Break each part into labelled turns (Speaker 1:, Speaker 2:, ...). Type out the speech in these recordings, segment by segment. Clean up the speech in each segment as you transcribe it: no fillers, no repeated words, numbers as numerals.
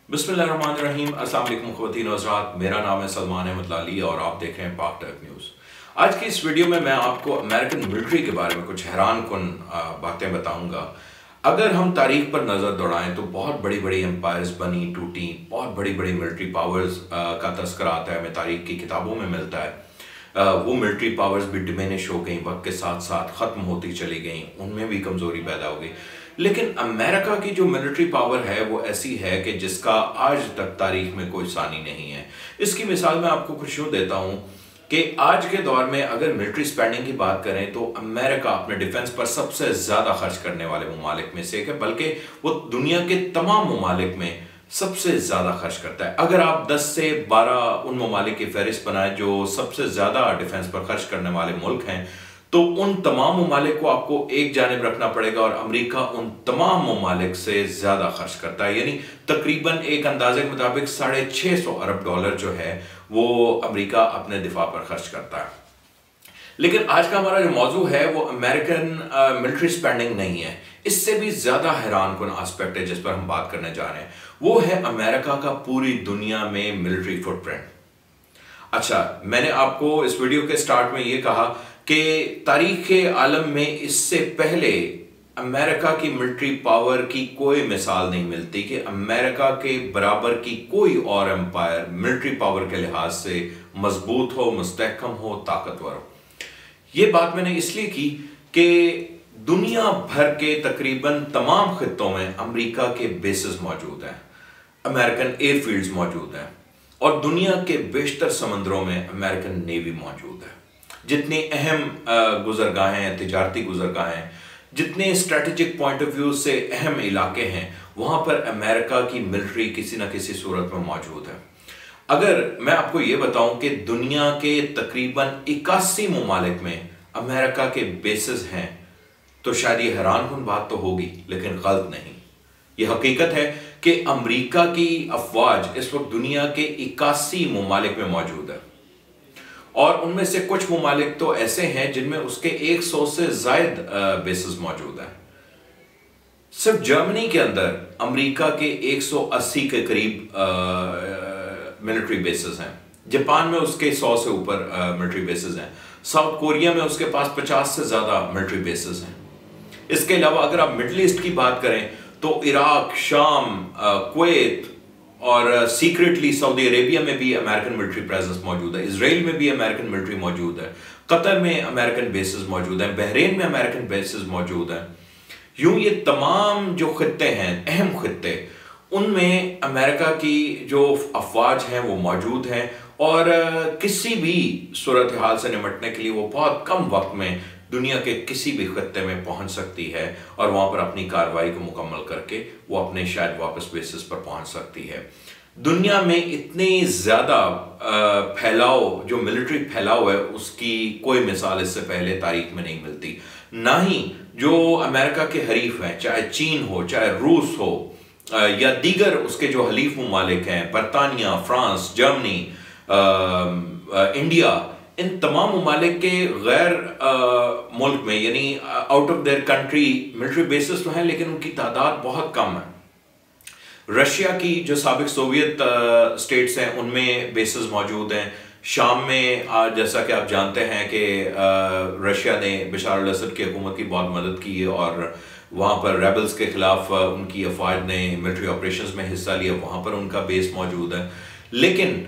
Speaker 1: बिस्मिल्लाहिर्रहमानिर्रहीम। अस्सलाम वालेकुम ख़वातीन व हज़रात, मेरा नाम है सलमान अहमद लाली और आप देख रहे हैं पाक टेक न्यूज़। आज की इस वीडियो में मैं आपको अमेरिकन मिलिट्री के बारे में कुछ हैरान कुन बातें बताऊंगा। अगर हम तारीख पर नज़र दौड़ाएं तो बहुत बड़ी बड़ी एम्पायर्स बनी टूटी, बहुत बड़ी बड़ी मिलिट्री पावर्स का तस्करा आता है, हमें तारीख की किताबों में मिलता है। वो मिलिट्री पावर्स भी डिमिनिश हो गई, वक्त के साथ साथ ख़त्म होती चली गई, उनमें भी कमज़ोरी पैदा हो गई। लेकिन अमेरिका की जो मिलिट्री पावर है वो ऐसी है कि जिसका आज तक तारीख में कोई सानी नहीं है। इसकी मिसाल मैं आपको कुछ यूँ देता हूँ कि आज के दौर में अगर मिलिट्री स्पेंडिंग की बात करें तो अमेरिका अपने डिफेंस पर सबसे ज़्यादा खर्च करने वाले ममालिक में से एक है, बल्कि वो दुनिया के तमाम ममालिक में सबसे ज़्यादा खर्च करता है। अगर आप 10 से 12 उन ममालिक की फहरिस्त बनाएं जो सबसे ज़्यादा डिफेंस पर खर्च करने वाले मुल्क हैं, तो उन तमाम ममालिक को आपको एक जानिब रखना पड़ेगा और अमेरिका उन तमाम ममालिक से ज़्यादा खर्च करता है। यानी तकरीबन एक अंदाजे के मुताबिक $650 अरब जो है वो अमेरिका अपने दिफा पर खर्च करता है। लेकिन आज का हमारा जो मौजू है वो अमेरिकन मिलिट्री स्पेंडिंग नहीं है, इससे भी ज़्यादा हैरान कुन एस्पेक्ट है जिस पर हम बात करने जा रहे हैं। वो है अमेरिका का पूरी दुनिया में मिलिट्री फुटप्रिंट। अच्छा, मैंने आपको इस वीडियो के स्टार्ट में ये कहा कि तारीख़ आलम में इससे पहले अमेरिका की मिलिट्री पावर की कोई मिसाल नहीं मिलती कि अमेरिका के बराबर की कोई और एम्पायर मिलिट्री पावर के लिहाज से मजबूत हो, मुस्तहकम हो, ताकतवर हो। ये बात मैंने इसलिए की कि दुनिया भर के तकरीबन तमाम खित्तों में अमेरिका के बेसेस मौजूद हैं, अमेरिकन एयरफील्ड्स मौजूद हैं और दुनिया के बेशतर समंदरों में अमेरिकन नेवी मौजूद है। जितनी अहम गुजरगाहें, तिजारती गुजरगाहें, जितने स्ट्रेटेजिक पॉइंट ऑफ व्यू से अहम इलाके हैं, वहाँ पर अमेरिका की मिलिट्री किसी न किसी सूरत में मौजूद है। अगर मैं आपको ये बताऊं कि दुनिया के तकरीबन 81 ममालिक में अमेरिका के बेसेस हैं, तो शायद ये हैरान कुन बात तो होगी, लेकिन गलत नहीं। ये हकीकत है कि अमेरिका की अफवाज इस वक्त दुनिया के 81 ममालिक में मौजूद है और उनमें से कुछ ममालिक तो ऐसे हैं जिनमें उसके 100 से ज़ायद बेसेस मौजूद हैं। सिर्फ जर्मनी के अंदर अमेरिका के 180 के करीब मिलिट्री बेसेस हैं। जापान में उसके 100 से ऊपर मिलिट्री बेसेस हैं। साउथ कोरिया में उसके पास 50 से ज़्यादा मिलिट्री बेसेस हैं। इसके अलावा अगर आप मिडल ईस्ट की बात करें तो इराक, शाम, कुवैत और सीक्रेटली सऊदी अरेबिया में भी अमेरिकन मिलिट्री प्रेजेंस मौजूद है। इजराइल में भी अमेरिकन मिलिट्री मौजूद है। कतर में अमेरिकन बेसेस मौजूद हैं। बहरीन में अमेरिकन बेसेस मौजूद हैं। यूं ये तमाम जो खित्ते हैं, अहम खित्ते, उनमें अमेरिका की जो अफवाज हैं वो मौजूद हैं और किसी भी सूरत हाल से निपटने के लिए वो बहुत कम वक्त में दुनिया के किसी भी खत्ते में पहुंच सकती है और वहां पर अपनी कार्रवाई को मुकम्मल करके वो अपने शायद वापस बेसिस पर पहुंच सकती है। दुनिया में इतनी ज़्यादा फैलाव, जो मिलिट्री फैलाव है, उसकी कोई मिसाल इससे पहले तारीख में नहीं मिलती। ना ही जो अमेरिका के हरीफ हैं, चाहे चीन हो, चाहे रूस हो या दीगर उसके जो हलीफ ममालिक हैं, बरतानिया, फ्रांस, जर्मनी, इंडिया, इन तमाम ममालिक के गैर मुल्क में यानी out of their country military bases तो हैं, लेकिन उनकी तादाद बहुत कम है। रशिया की जो साबिक सोवियत स्टेट्स हैं उनमें बेसिस मौजूद हैं। शाम में जैसा कि आप जानते हैं कि रशिया ने बशार अल असद की हुकूमत की बहुत मदद की है और वहाँ पर रेबल्स के खिलाफ उनकी अफवाज ने मिलिट्री ऑपरेशंस में हिस्सा लिया, वहाँ पर उनका बेस मौजूद है। लेकिन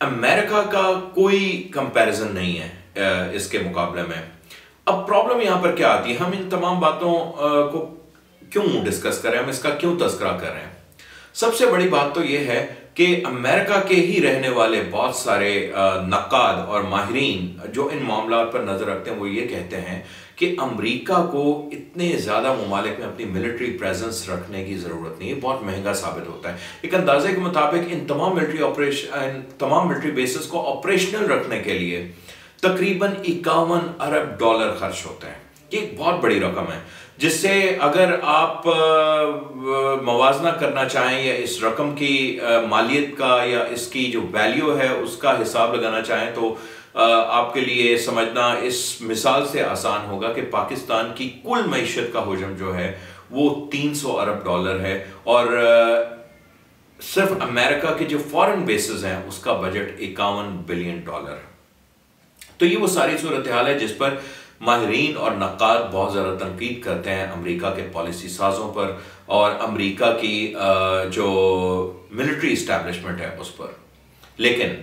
Speaker 1: अमेरिका का कोई कंपैरिजन नहीं है इसके मुकाबले में। अब प्रॉब्लम यहाँ पर क्या आती है, हम इन तमाम बातों को क्यों डिस्कस करें, हम इसका क्यों तस्करा कर रहे हैं। सबसे बड़ी बात तो यह है कि अमेरिका के ही रहने वाले बहुत सारे नक्काद और माहिरीन जो इन मामलों पर नजर रखते हैं वो ये कहते हैं कि अमेरिका को इतने ज़्यादा ममालिक में अपनी मिलिट्री प्रेजेंस रखने की ज़रूरत नहीं है, बहुत महंगा साबित होता है। एक अंदाजे के मुताबिक इन तमाम मिलिट्री बेसिस को ऑपरेशनल रखने के लिए तकरीबन $51 अरब खर्च होते हैं। ये एक बहुत बड़ी रकम है, जिससे अगर आप मवाजना करना चाहें या इस रकम की मालियत का या इसकी जो वैल्यू है उसका हिसाब लगाना चाहें तो आपके लिए समझना इस मिसाल से आसान होगा कि पाकिस्तान की कुल मईशत का हजम जो है वो $300 अरब है और सिर्फ अमेरिका के जो फॉरेन बेसिस हैं उसका बजट $51 बिलियन। तो ये वो सारी सूरत हाल है जिस पर माहिरीन और नक्काद बहुत ज़्यादा तनकीद करते हैं अमेरिका के पॉलिसी साजों पर और अमेरिका की जो मिलिट्री इस्टेब्लिशमेंट है उस पर। लेकिन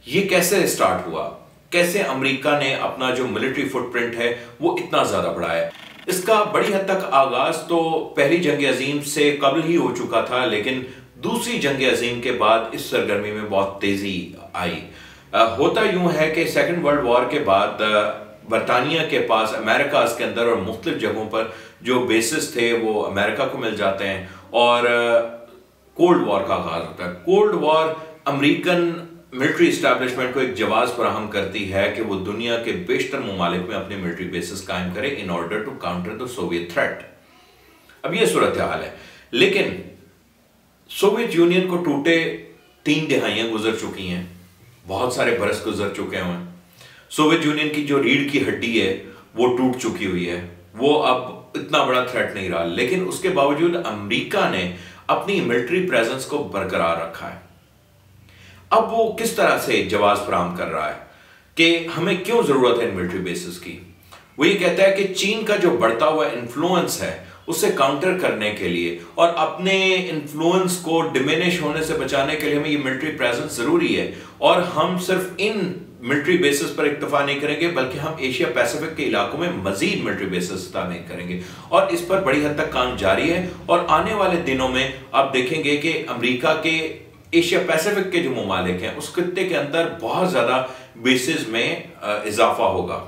Speaker 1: ये कैसे स्टार्ट हुआ, कैसे अमेरिका ने अपना जो मिलिट्री फुटप्रिंट है वो इतना ज़्यादा बढ़ाया? इसका बड़ी हद तक आगाज तो पहली जंग अजीम से कबल ही हो चुका था, लेकिन दूसरी जंग अजीम के बाद इस सरगर्मी में बहुत तेजी आई। होता यूं है कि सेकेंड वर्ल्ड वॉर के बाद बरतानिया के पास अमेरिका के अंदर और मुख्तलिफ जगहों पर जो बेसिस थे वो अमेरिका को मिल जाते हैं और कोल्ड वॉर का आगाज होता है। Cold war American military establishment को एक जवाब फराहम करती है कि वो दुनिया के बेशतर ममालिक में अपने मिलिट्री बेसिस कायम करे in order to counter the Soviet threat. अब ये सूरत हाल है, लेकिन सोवियत यूनियन को टूटे 3 दिहाइयां गुजर चुकी हैं, बहुत सारे बरस गुजर चुके हैं। सोवियत यूनियन की जो रीढ़ की हड्डी है वो टूट चुकी हुई है, वो अब इतना बड़ा थ्रेट नहीं रहा, लेकिन उसके बावजूद अमेरिका ने अपनी मिलिट्री प्रेजेंस को बरकरार रखा है। अब वो किस तरह से जवाब फराहम कर रहा है कि हमें क्यों जरूरत है मिलिट्री बेसिस की? वो ये कहता है कि चीन का जो बढ़ता हुआ इन्फ्लुएंस है उसे काउंटर करने के लिए और अपने इन्फ्लुएंस को डिमिनिश होने से बचाने के लिए हमें ये मिलिट्री प्रेजेंस जरूरी है। और हम सिर्फ इन मिलिट्री बेसिस पर इक्तफा नहीं करेंगे बल्कि हम एशिया पैसिफिक के इलाकों में मजीद मिलिट्री बेसिस नहीं करेंगे और इस पर बड़ी हद तक काम जारी है। और आने वाले दिनों में आप देखेंगे कि अमेरिका के एशिया पैसिफिक के जो ममालिक हैं उस खित्ते के अंदर बहुत ज्यादा बेसिस में इजाफा होगा।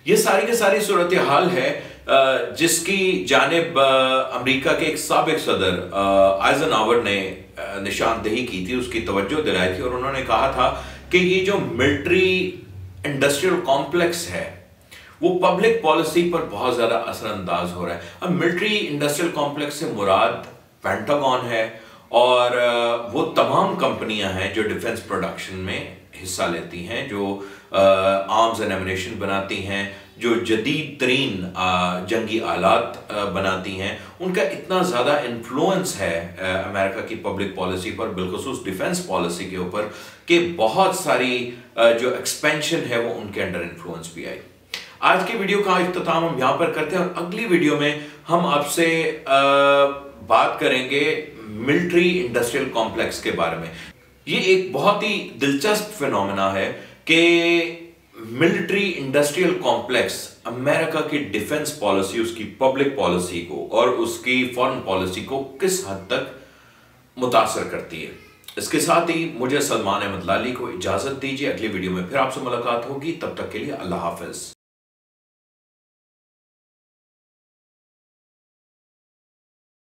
Speaker 1: ये सारी की सारी सूरत हाल है जिसकी जानिब अमेरिका के एक साबिक सदर आइजनहावर ने निशानदेही की थी, उसकी तवज्जो दिलाई थी और उन्होंने कहा था कि ये जो मिलिट्री इंडस्ट्रियल कॉम्प्लेक्स है वो पब्लिक पॉलिसी पर बहुत ज्यादा असरअंदाज हो रहा है। अब मिलिट्री इंडस्ट्रियल कॉम्प्लेक्स से मुराद पेंटागन है और वो तमाम कंपनियां हैं जो डिफेंस प्रोडक्शन में हिस्सा लेती हैं, जो आर्म्स एंड एमुनेशन बनाती हैं, जो जदीद तरीन जंगी आलात बनाती हैं। उनका इतना ज़्यादा इन्फ्लुएंस है अमेरिका की पब्लिक पॉलिसी पर, बिलखुसूस डिफेंस पॉलिसी के ऊपर, कि बहुत सारी जो एक्सपेंशन है वो उनके अंडर इन्फ्लुएंस भी आई। आज की वीडियो का इख्तिताम हम यहाँ पर करते हैं और अगली वीडियो में हम आपसे बात करेंगे मिलिट्री इंडस्ट्रियल कॉम्प्लेक्स के बारे में। ये एक बहुत ही दिलचस्प फिनोमेना है कि मिलिट्री इंडस्ट्रियल कॉम्प्लेक्स अमेरिका की डिफेंस पॉलिसी, उसकी पब्लिक पॉलिसी को और उसकी फॉरेन पॉलिसी को किस हद तक मुतासर करती है। इसके साथ ही मुझे सलमान अहमद लाली को इजाजत दीजिए, अगली वीडियो में फिर आपसे मुलाकात होगी, तब तक के लिए अल्लाह हाफिज।